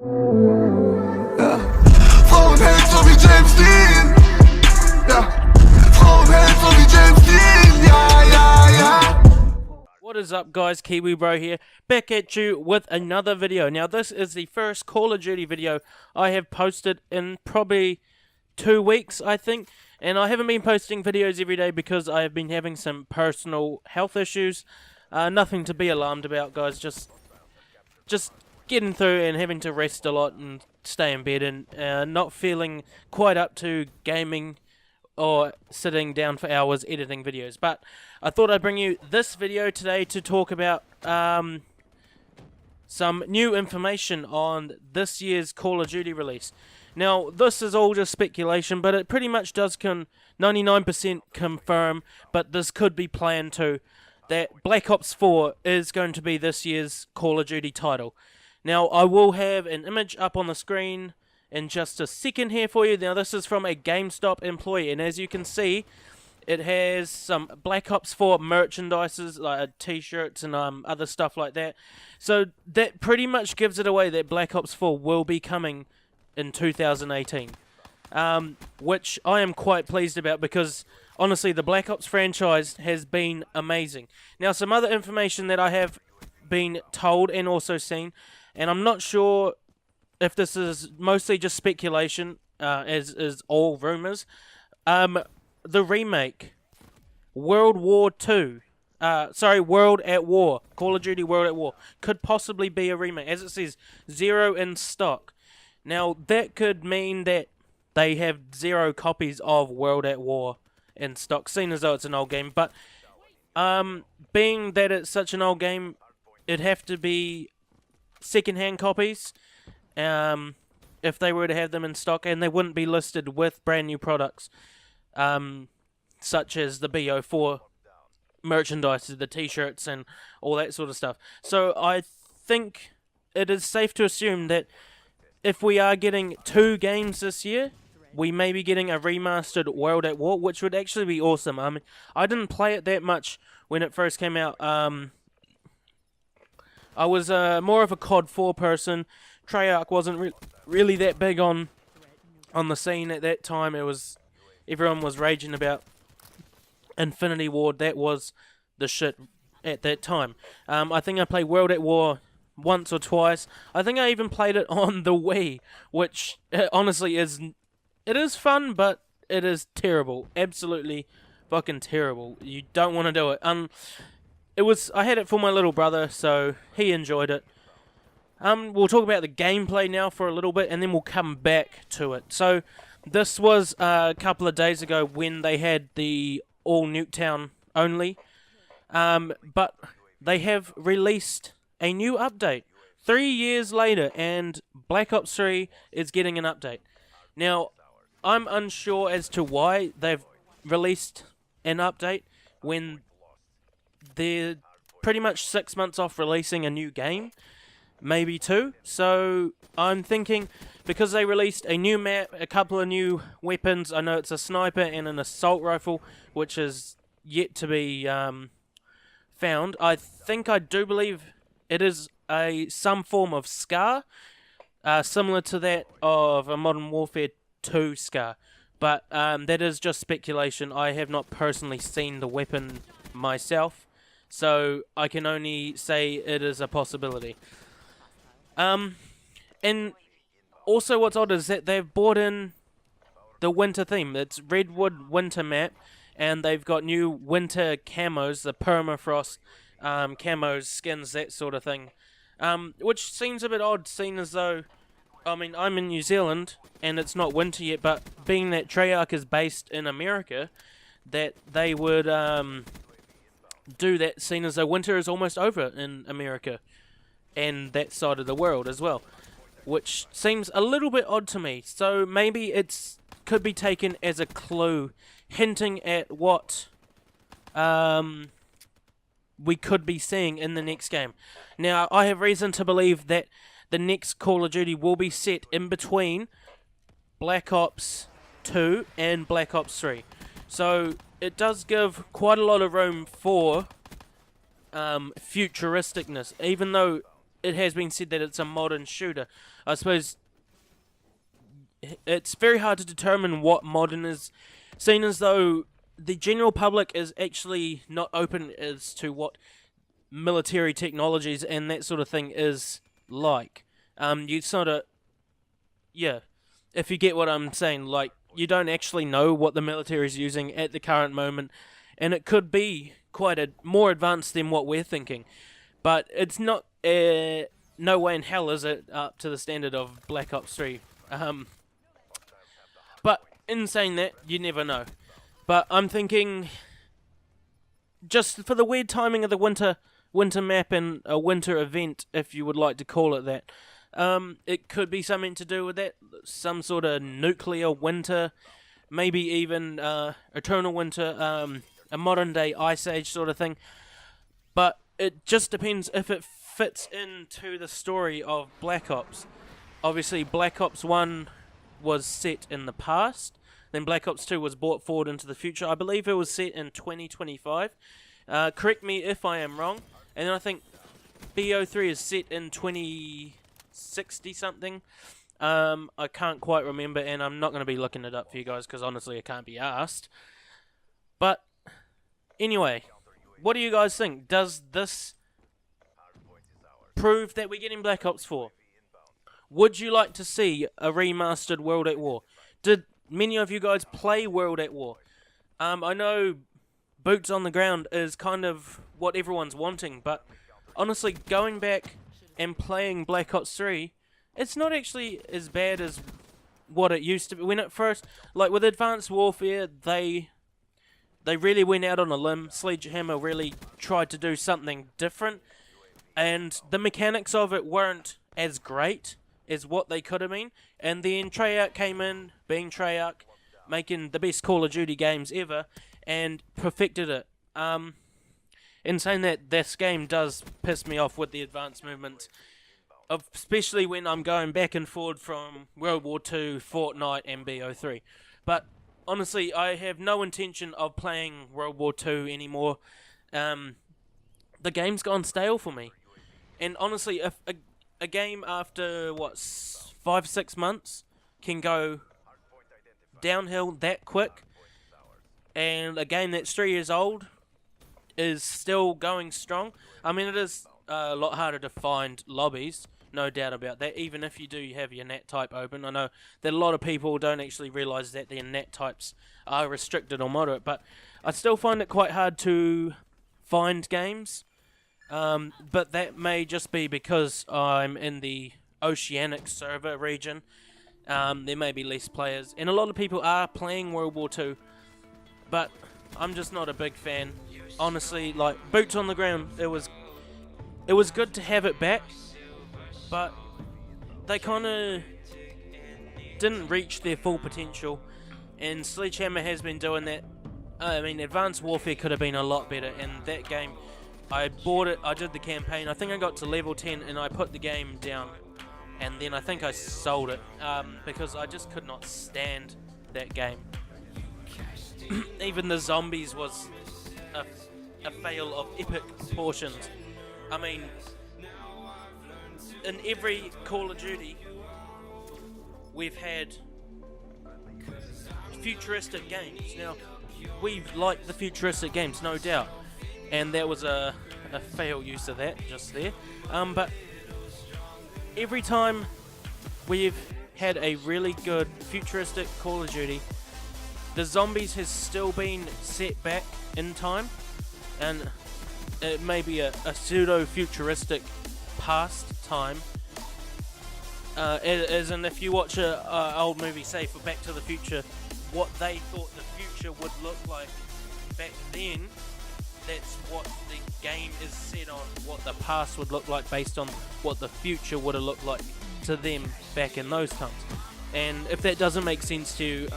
Ja. Frauenheld so wie James Dean. Ja. Frauenheld so wie James Dean. Ja, ja, ja. What is up, guys? Kiwi Bro here, back at you with another video. Now, this is the first Call of Duty video I have posted in probably 2 weeks, I think. And I haven't been posting videos every day because I have been having some personal health issues. Nothing to be alarmed about, guys. Just getting through and having to rest a lot and stay in bed and not feeling quite up to gaming or sitting down for hours editing videos. But I thought I'd bring you this video today to talk about some new information on this year's Call of Duty release. Now, this is all just speculation, but it pretty much does 99% confirm, but this could be planned too, that Black Ops 4 is going to be this year's Call of Duty title. Now, I will have an image up on the screen in just a second here for you. Now, this is from a GameStop employee, and as you can see, it has some Black Ops 4 merchandises, like t-shirts and other stuff like that. So that pretty much gives it away that Black Ops 4 will be coming in 2018, which I am quite pleased about because, honestly, the Black Ops franchise has been amazing. Now, some other information that I have been told and also seen, and I'm not sure if this is mostly just speculation, as is all rumors, the remake, World at War, Call of Duty World at War, could possibly be a remake, as it says, 0 in stock. Now, that could mean that they have 0 copies of World at War in stock, seeing as though it's an old game, but being that it's such an old game, it'd have to be second-hand copies, if they were to have them in stock, and they wouldn't be listed with brand new products, such as the BO4 merchandise, the t-shirts and all that sort of stuff. So I think it is safe to assume that if we are getting 2 games this year, we may be getting a remastered World at War, which would actually be awesome. I mean, I didn't play it that much when it first came out. I was more of a COD 4 person. Treyarch wasn't really that big on the scene at that time. Everyone was raging about Infinity Ward. That was the shit at that time. I think I played World at War once or twice. I think I even played it on the Wii, which honestly is fun, but it is terrible. Absolutely fucking terrible. You don't want to do it. I had it for my little brother, so he enjoyed it. We'll talk about the gameplay now for a little bit, and then we'll come back to it. So, this was a couple of days ago when they had the all Nuketown only, but they have released a new update 3 years later, and Black Ops 3 is getting an update. Now, I'm unsure as to why they've released an update when they're pretty much 6 months off releasing a new game, maybe 2. So I'm thinking because they released a new map, a couple of new weapons. I know it's a sniper and an assault rifle, which is yet to be found. I do believe it is some form of SCAR, similar to that of a Modern Warfare 2 SCAR. But that is just speculation. I have not personally seen the weapon myself, so I can only say it is a possibility. And also what's odd is that they've brought in the winter theme. It's Redwood winter map, and they've got new winter camos, the permafrost camos, skins, that sort of thing. Which seems a bit odd, seeing as though, I mean, I'm in New Zealand, and it's not winter yet, but being that Treyarch is based in America, that they would do that, seeing as though winter is almost over in America, and that side of the world as well, which seems a little bit odd to me. So maybe could be taken as a clue, hinting at what we could be seeing in the next game. Now, I have reason to believe that the next Call of Duty will be set in between Black Ops 2 and Black Ops 3. So it does give quite a lot of room for futuristicness, even though it has been said that it's a modern shooter. I suppose it's very hard to determine what modern is, seen as though the general public is actually not open as to what military technologies and that sort of thing is like. You sort of, yeah, if you get what I'm saying, like, you don't actually know what the military is using at the current moment, and it could be quite more advanced than what we're thinking. But it's not, no way in hell is it up to the standard of Black Ops 3. But in saying that, you never know. But I'm thinking, just for the weird timing of the winter map and a winter event, if you would like to call it that, it could be something to do with that, some sort of nuclear winter, maybe even eternal winter, a modern day ice age sort of thing. But it just depends if it fits into the story of Black Ops. Obviously, Black Ops 1 was set in the past, then Black Ops 2 was brought forward into the future. I believe it was set in 2025. Correct me if I am wrong. And then I think BO3 is set in 2060 something. I can't quite remember, and I'm not going to be looking it up for you guys because honestly I can't be asked. But anyway, what do you guys think? Does this prove that we're getting Black Ops 4? Would you like to see a remastered World at War? Did many of you guys play World at War? I know boots on the ground is kind of what everyone's wanting, but honestly, going back and playing Black Ops 3, it's not actually as bad as what it used to be. When it first, like with Advanced Warfare, they really went out on a limb. Sledgehammer really tried to do something different, and the mechanics of it weren't as great as what they could have been. And then Treyarch came in, being Treyarch, making the best Call of Duty games ever, and perfected it. In saying that, this game does piss me off with the advanced movements, especially when I'm going back and forward from World War II, Fortnite, and BO3. But honestly, I have no intention of playing World War II anymore. The game's gone stale for me. And honestly, if a game after, 5-6 months can go downhill that quick, and a game that's 3 years old is still going strong. I mean, it is a lot harder to find lobbies, no doubt about that, even if you do have your NAT type open. I know that a lot of people don't actually realise that their NAT types are restricted or moderate, but I still find it quite hard to find games. But that may just be because I'm in the Oceanic server region. There may be less players, and a lot of people are playing World War II, but I'm just not a big fan. Honestly, like, boots on the ground, it was good to have it back, but they kind of didn't reach their full potential, and Sledgehammer has been doing that. I mean, Advanced Warfare could have been a lot better, and that game, I bought it, I did the campaign, I think I got to level 10, and I put the game down, and then I think I sold it, because I just could not stand that game. Even the zombies was a fail of epic proportions. I mean, in every Call of Duty, we've had futuristic games. Now, we like the futuristic games, no doubt, and that was a fail use of that just there. But every time we've had a really good futuristic Call of Duty, the zombies has still been set back in time, and it may be a pseudo-futuristic past time. As in, if you watch a old movie, say for Back to the Future, what they thought the future would look like back then, that's what the game is set on, what the past would look like based on what the future would have looked like to them back in those times. And if that doesn't make sense to you,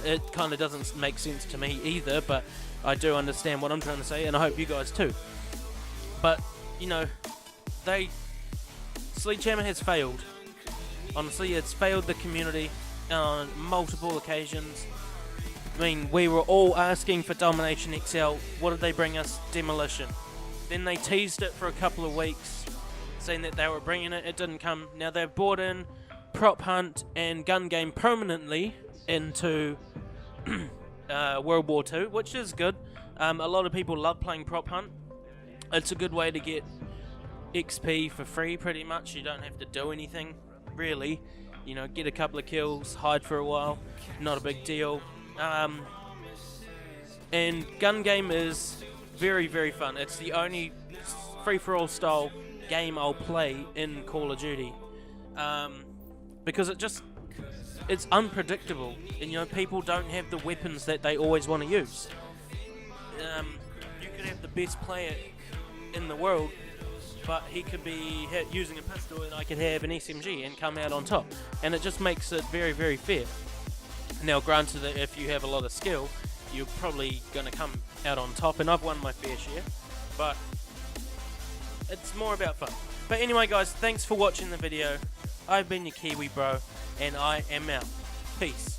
it kind of doesn't make sense to me either, but I do understand what I'm trying to say, and I hope you guys too. But, you know, Sledgehammer has failed. Honestly, it's failed the community on multiple occasions. I mean, we were all asking for Domination XL. What did they bring us? Demolition. Then they teased it for a couple of weeks, saying that they were bringing it. It didn't come. Now they've brought in prop hunt and gun game permanently into World War II, which is good. A lot of people love playing prop hunt. It's a good way to get XP for free, pretty much. You don't have to do anything, really. You know, get a couple of kills, hide for a while, not a big deal. And gun game is very, very fun. It's the only free-for-all style game I'll play in Call of Duty, because it's unpredictable, and you know, people don't have the weapons that they always want to use. You could have the best player in the world, but he could be using a pistol, and I could have an SMG and come out on top, and it just makes it very, very fair. Now, granted that if you have a lot of skill, you're probably going to come out on top, and I've won my fair share, but it's more about fun. But anyway, guys, thanks for watching the video. I've been your Kiwi bro, and I am out. Peace.